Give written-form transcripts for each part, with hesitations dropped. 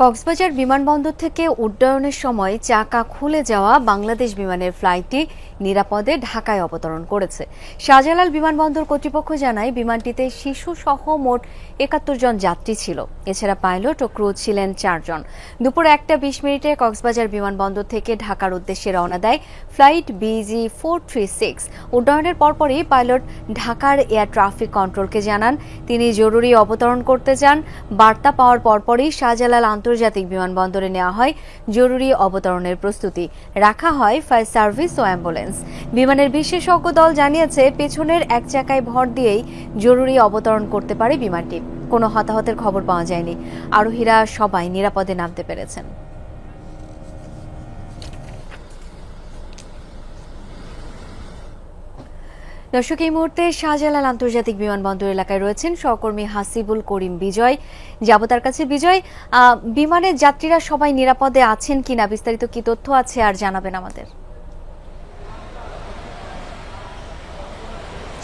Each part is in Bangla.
কক্সবাজার বিমানবন্দর থেকে উড্ডয়নের সময় চাকা খুলে যাওয়া বাংলাদেশ বিমানের ফ্লাইটটি নিরাপদে ঢাকায় অবতরণ করেছে। শাহজালাল বিমানবন্দর কর্তৃপক্ষ জানায় বিমানটিতে শিশুসহ মোট ৭১ জন যাত্রী ছিল। এছাড়া পাইলট ও ক্রু ছিলেন ৪ জন। দুপুর ১টা ২০ কক্সবাজার বিমানবন্দর থেকে ঢাকার উদ্দেশ্যে রওনা দেয় ফ্লাইট BG436। উড্ডয়নের পরপরই পাইলট ঢাকার এয়ার ট্রাফিক কন্ট্রোলকে জানান তিনি জরুরি অবতরণ করতে চান। বার্তা পাওয়ার পরপরই শাহজালাল আন্তর্জাতিক বিমানবন্দরে নেওয়া হয় জরুরি অবতরণের প্রস্তুতি। রাখা হয় ফায়ার সার্ভিস ও অ্যাম্বুলেন্স। বিমানের বিশেষজ্ঞ দল জানিয়েছে পেছনের এক চাকায় ভর দিয়েই জরুরি অবতরণ করতে পারে বিমানটি। কোনো হতাহতের খবর পাওয়া যায়নি। আরোহীরা সবাই নিরাপদে নামতে পেরেছেন। দর্শক, এই মুহূর্তে শাহজালাল আন্তর্জাতিক বিমানবন্দর এলাকায় রয়েছেন সহকর্মী হাসিবুল করিম বিজয়। যাব তার কাছে। বিজয়, বিমানের যাত্রীরা সবাই নিরাপদে আছেন কিনা, বিস্তারিত কি তথ্য আছে আর জানাবেন আমাদের।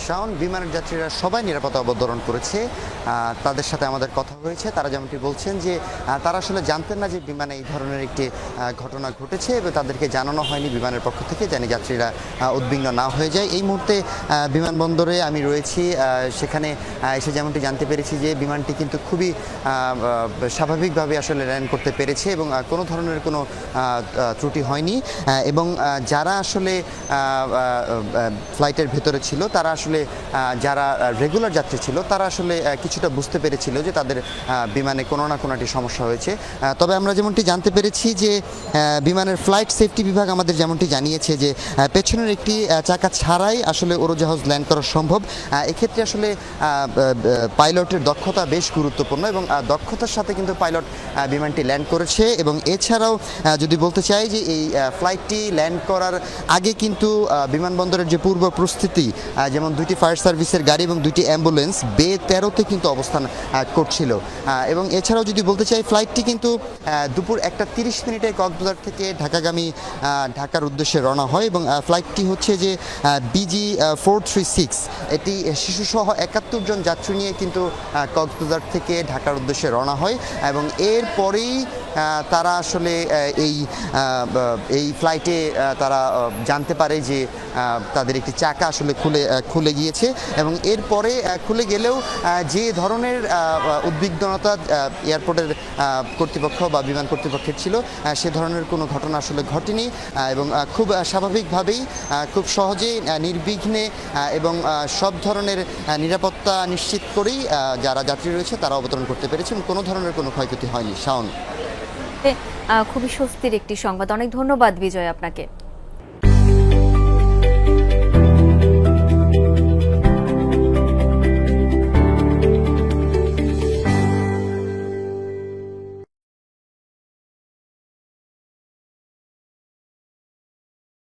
শাওন, বিমানের যাত্রীরা সবাই নিরাপদে অবতরণ করেছে। তাদের সাথে আমাদের কথা হয়েছে। তারা যেমনটি বলছেন যে তারা আসলে জানতেন না যে বিমানে এই ধরনের একটি ঘটনা ঘটেছে এবং তাদেরকে জানানো হয়নি বিমানের পক্ষ থেকে, যেন যাত্রীরা উদ্বিগ্ন না হয়ে যায়। এই মুহূর্তে বিমানবন্দরে আমি রয়েছি। সেখানে এসে যেমনটি জানতে পেরেছি যে বিমানটি কিন্তু খুবই স্বাভাবিকভাবে আসলে ল্যান্ড করতে পেরেছে এবং কোনো ধরনের কোনো ত্রুটি হয়নি। এবং যারা আসলে ফ্লাইটের ভেতরে ছিল তারা আসলে যারা রেগুলার যাত্রী ছিল তারা আসলে কিছুটা বুঝতে পেরেছিল যে তাদের বিমানে কোনো না কোনো একটি সমস্যা হয়েছে। তবে আমরা যেমনটি জানতে পেরেছি যে বিমানের ফ্লাইট সেফটি বিভাগ আমাদের যেমনটি জানিয়েছে যে পেছনের একটি চাকা ছাড়াই আসলে উড়োজাহাজ ল্যান্ড করা সম্ভব। এক্ষেত্রে আসলে পাইলটের দক্ষতা বেশ গুরুত্বপূর্ণ এবং দক্ষতার সাথে কিন্তু পাইলট বিমানটি ল্যান্ড করেছে। এবং এছাড়াও যদি বলতে চাই যে এই ফ্লাইটটি ল্যান্ড করার আগে কিন্তু বিমানবন্দরের যে পূর্ব প্রস্তুতি, যেমন 2টি ফায়ার সার্ভিসের গাড়ি এবং 2টি অ্যাম্বুলেন্স বে-13-তে কিন্তু অবস্থান করছিল। এবং এছাড়াও যদি বলতে চাই ফ্লাইটটি কিন্তু দুপুর 1টা 30 কক্সবাজার থেকে ঢাকার উদ্দেশ্যে রওনা হয় এবং ফ্লাইটটি হচ্ছে যে BG436। এটি শিশুসহ ৭১ জন যাত্রী নিয়ে কিন্তু কক্সবাজার থেকে ঢাকার উদ্দেশ্যে রওনা হয় এবং এরপরেই তারা আসলে এই ফ্লাইটে তারা জানতে পারে যে তাদের একটি চাকা আসলে খুলে গিয়েছে এবং এরপরে খুলে গেলেও যে ধরনের উদ্বিগ্নতা এয়ারপোর্টের কর্তৃপক্ষ বা বিমান কর্তৃপক্ষের ছিল সে ধরনের কোনো ঘটনা আসলে ঘটেনি এবং খুব স্বাভাবিকভাবেই খুব সহজেই নির্বিঘ্নে এবং সব ধরনের নিরাপত্তা নিশ্চিত করেই যারা যাত্রী রয়েছে তারা অবতরণ করতে পেরেছে এবং কোনো ধরনের কোনো ক্ষয়ক্ষতি হয়নি। শাওন, খুবই স্বস্তির একটি সংবাদ। অনেক ধন্যবাদ বিজয় আপনাকে।